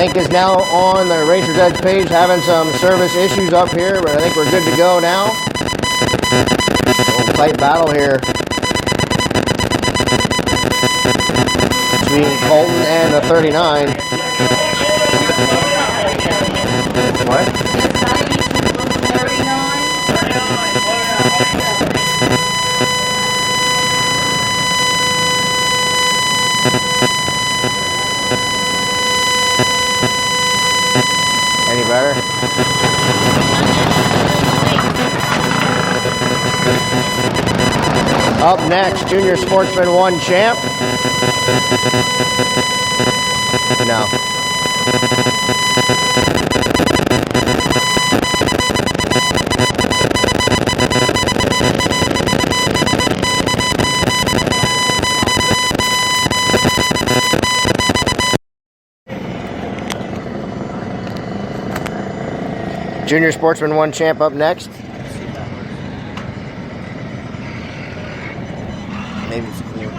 Link is now on the Racer's Edge page having some service issues up here, but I think we're good to go now. A little tight battle here between Colton and the 39. What? Any better? Up next, Junior Sportsman 1 champ. No. Junior Sportsman 1 champ up next. Maybe it's cool.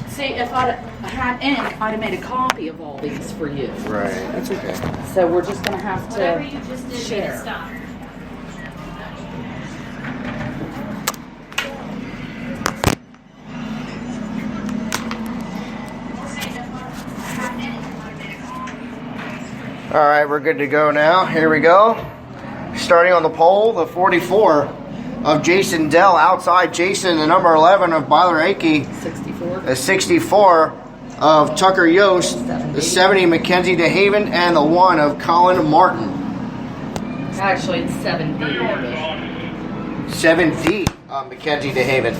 See, if I'd had ink, I'd have made a copy of all these for you. Right, that's okay. So we're just going to have to Whatever you just did, share. stop. All right, we're good to go now. Here we go. Starting on the pole, the 44 of Jason Dell. Outside Jason, the number 11 of Byler Akey. 64. The 64 of Tucker Yost. The 70 Mackenzie DeHaven. And the 1 of Colin Martin. Actually, it's 7B. 7D of Mackenzie DeHaven.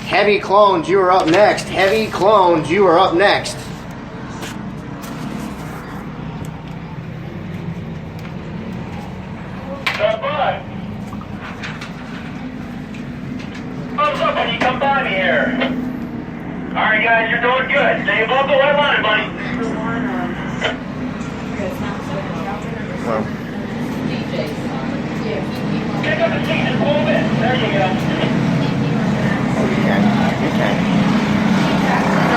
Heavy Clones, you are up next. Heavy Clones, you are up next. What's up when you come by me here? Alright guys, you're doing good. Stay above the white line, buddy. Well, Pick up the seat just a little bit. There you go. oh, you can. You can.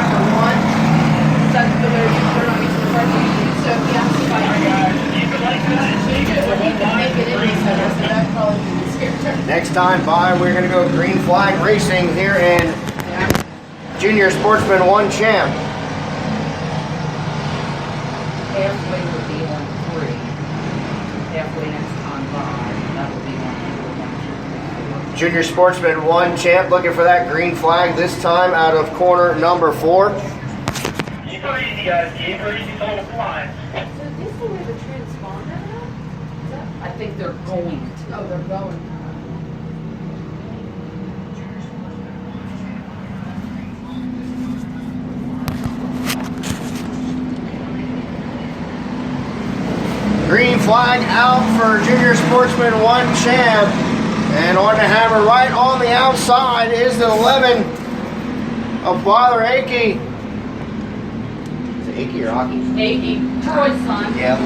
Number 1, that's the way we're not using the parking. So if you have to fight Alright guys, keep it like that. Take it with you the can line. make it in the center, so that'd probably be the scary. Next time by, we're going to go Green Flag Racing here in Junior Sportsman 1 champ. Halfway would be on 3. Halfway next time by, that would be on 4. Junior Sportsman 1 champ looking for that green flag this time out of corner number 4. Keep her easy guys, keep her easy till the line. So is this the way the transponder now? I think they're going to. Oh, they're going. Green flag out for Junior Sportsman 1 champ. And on the hammer right on the outside is the 11 of Byler Akey. Is it Akey or Aki? Akey, Troy's son. Yeah.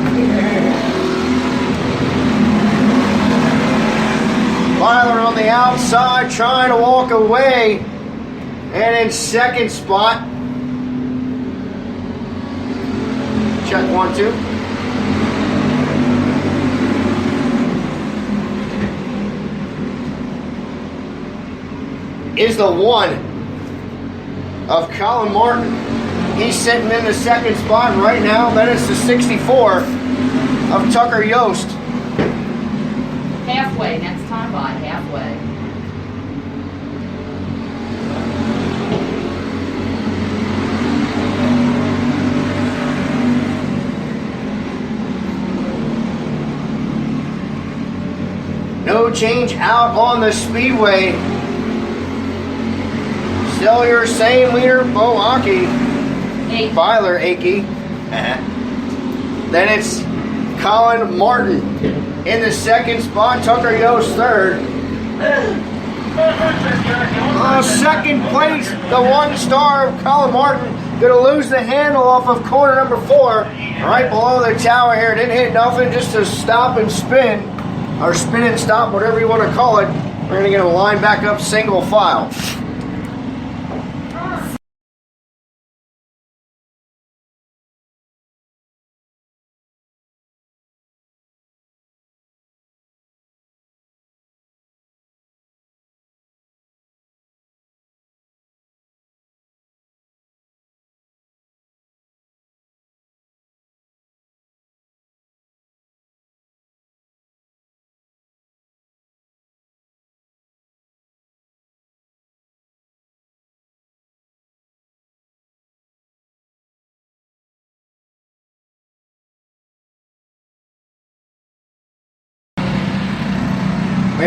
Byler on the outside trying to walk away. And in second spot. Check 1, 2. Is the 1 of Colin Martin. He's sitting in the second spot right now. Then it's the 64 of Tucker Yost. Halfway, next time by, halfway. No change out on the speedway. Still your same leader, Bo Aki. Byler Akey. Then it's Colin Martin in the second spot. Tucker Yost third. Second place, the 1 star of Colin Martin. Going to lose the handle off of corner number 4. Right below the tower here. Didn't hit nothing, just to stop and spin. Or spin and stop, whatever you want to call it. We're going to get a line back up single file.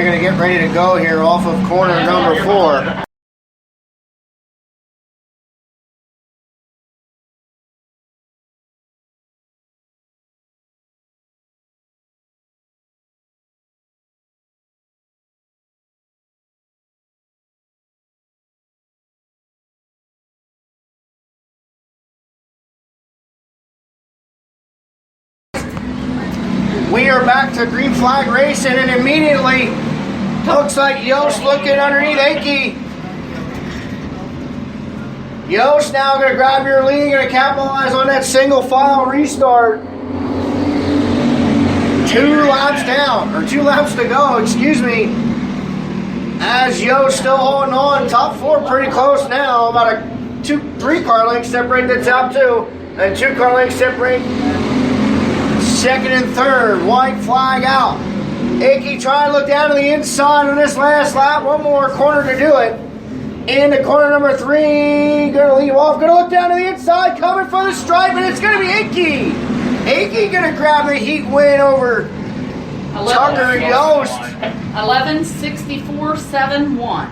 They're going to get ready to go here off of corner number 4. We are back to green flag racing, and immediately looks like Yost looking underneath Aki. Yost now going to grab your lead, going to capitalize on that single file restart. 2 laps down, or 2 laps to go, excuse me. As Yost still holding on, top 4 pretty close now, about a 3 car lengths separate the top 2, and 2 car lengths separate second and third. White flag out. Aki trying to look down to the inside on this last lap. One more corner to do it. Into corner number 3. Gonna leave off. Gonna look down to the inside. Coming for the stripe, and it's gonna be Aki. Aki gonna grab the heat win over Tucker Yost. 11:64.71.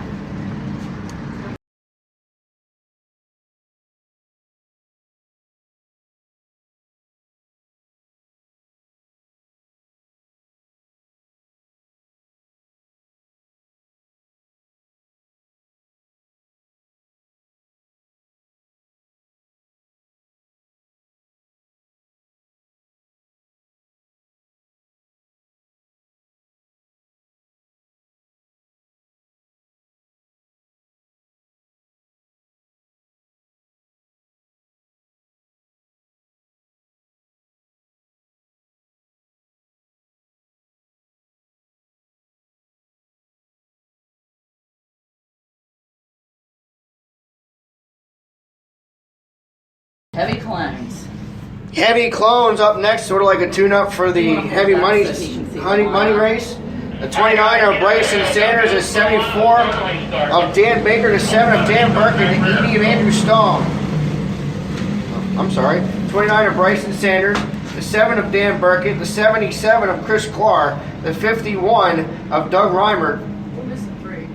Heavy clones. Heavy clones up next, sort of like a tune-up for the heavy money race. The 29 of Bryson Sanders, the 74 of Dan Baker, the 7 of Dan Burke, and the 80 of Andrew Stahl. I'm sorry. 29 of Bryson Sanders, the 7 of Dan Burkett, the 77 of Chris Clark, the 51 of Doug Reimer, We're missing 3.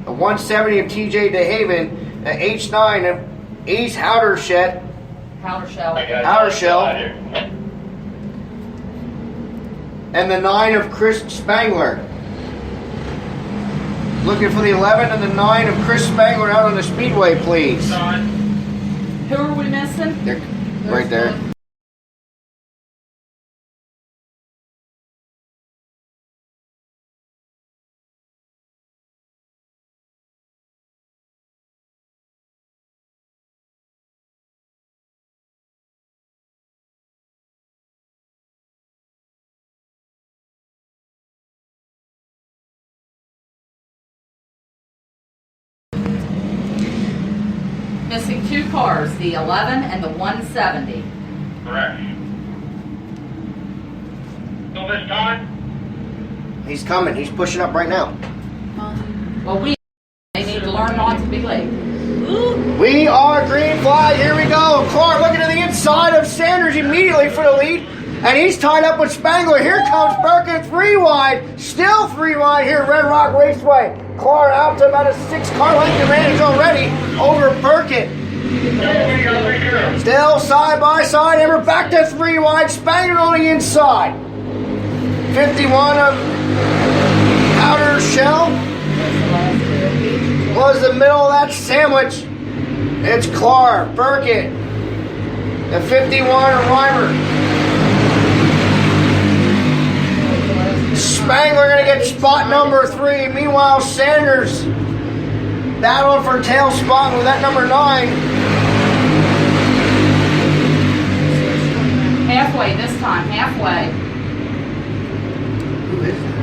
the 170 of TJ DeHaven, the H9 of Ace Howdershell, and the 9 of Chris Spangler. Looking for the 11 and the 9 of Chris Spangler out on the speedway, please. Who are we missing? They're right there. Missing 2 cars, the 11 and the 170. Correct. So this time? He's coming. He's pushing up right now. Well, they need to learn not to be late. We are green flag. Here we go. Clark looking to the inside of Sanders immediately for the lead. And he's tied up with Spangler. Here comes Burkett 3 wide. Still 3 wide here at Red Rock Raceway. Clark out to about a 6 car length advantage already over Burkett. Still side by side. And we're back to 3 wide. Spangler on the inside. 51 of Outer Shell was the middle of that sandwich. It's Clark, Burkett, the 51 of Reimer. Spangler going to get spot number 3. Meanwhile, Sanders battling for tail spot with that number 9. Halfway this time, halfway. Who is that?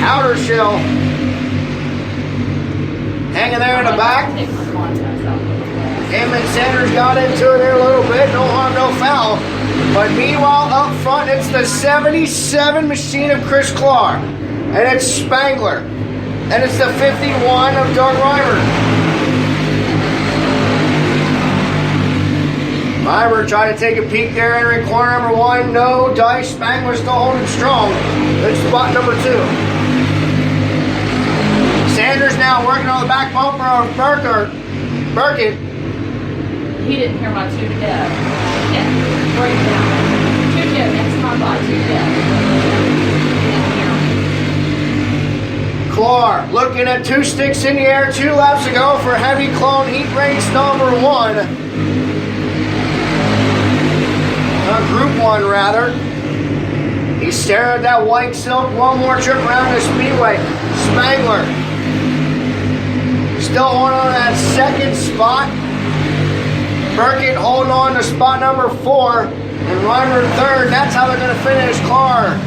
Outer Shell hanging there in the back. Take my contacts out. Him and Sanders got into it there a little bit. No harm, no foul. But meanwhile, up front, it's the 77 machine of Chris Clark. And it's Spangler. And it's the 51 of Doug Reimer. Reimer tried to take a peek there, entering corner number 1. No dice. Spangler still holding strong. That's spot number 2. Sanders now working on the back bumper of Burkett. He didn't hear my 2 to go. Yeah, break it down. 2 to go, next time by 2 to go. He didn't hear me. Clark looking at 2 sticks in the air, 2 laps to go for Heavy Clone Heat Race number 1. Group 1 rather. He's staring at that white silk. One more trip around the speedway. Spangler still holding on to that second spot. Burkett holding on to spot number 4. And Reimer third. That's how they're going to finish. Clark,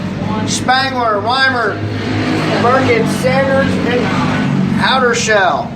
Spangler, Reimer, Burkett, Sanders, and Outershell.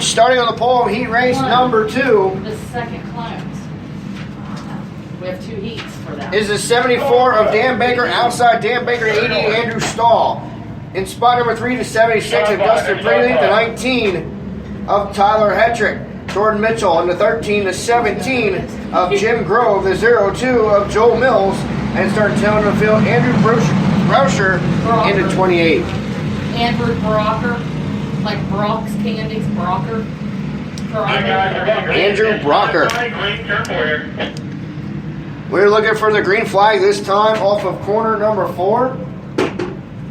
Starting on the pole, heat race number 2 The second clones. We have 2 heats for that. is the 74 of Dan Baker, outside Dan Baker 80, Andrew Stahl. In spot number 3, the 76 of Dustin Freely, the 19 of Tyler Hetrick. Jordan Mitchell in the 13, the 17 of Jim Grove, the 02 of Joel Mills, and start telling the field Andrew Brousher in the 28. Andrew Brocker, like Brock's Candies, Brocker. Andrew Brocker. Green, careful here. We're looking for the green flag this time off of corner number 4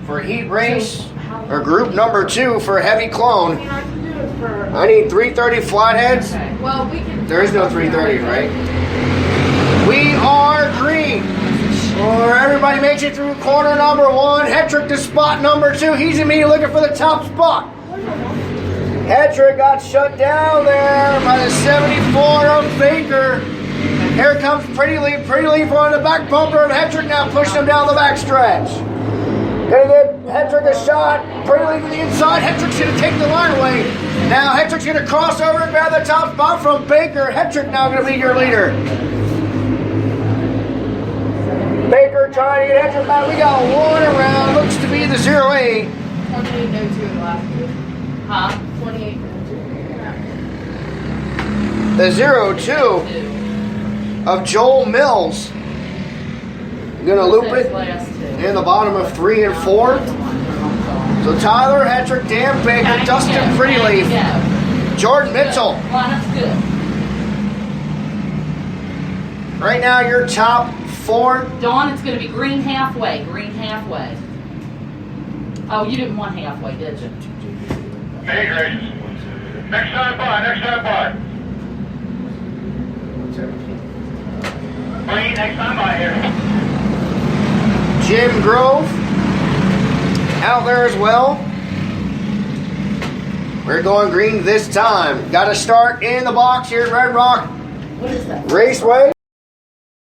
for heat race, or group number 2 for Heavy Clone. I need 330 flatheads. Okay. Well, we can. There is no 330, right? We are green. Or everybody makes it through corner number 1. Hetrick to spot number 2. He's immediately looking for the top spot. Hetrick got shut down there by the 74 of Baker. Here comes Pretty Leaf. Pretty Leaf on the back bumper of Hetrick now pushing him down the back stretch. Gonna get Hetrick a shot. Pretty Leaf to the inside. Hetrick's gonna take the line away. Now Hetrick's gonna cross over and grab the top spot from Baker. Hetrick now gonna be your leader. Baker trying to get Hetrick back. We got one around. Looks to be the 08. 28.02 in the last two. Huh? 28.02. The 02 of Joel Mills. Gonna loop it in the bottom of 3 and 4. So Tyler Hetrick, Dan Baker, Dustin Freely, Jordan Mitchell. Lineup's good. Right now, your top 4. Dawn, it's going to be green halfway. Green halfway. Oh, you didn't want halfway, did you? Hey, Grace. Next time by, next time by. Green, next time by here. Jim Grove out there as well. We're going green this time. Got to start in the box here at Red Rock What is that? Raceway.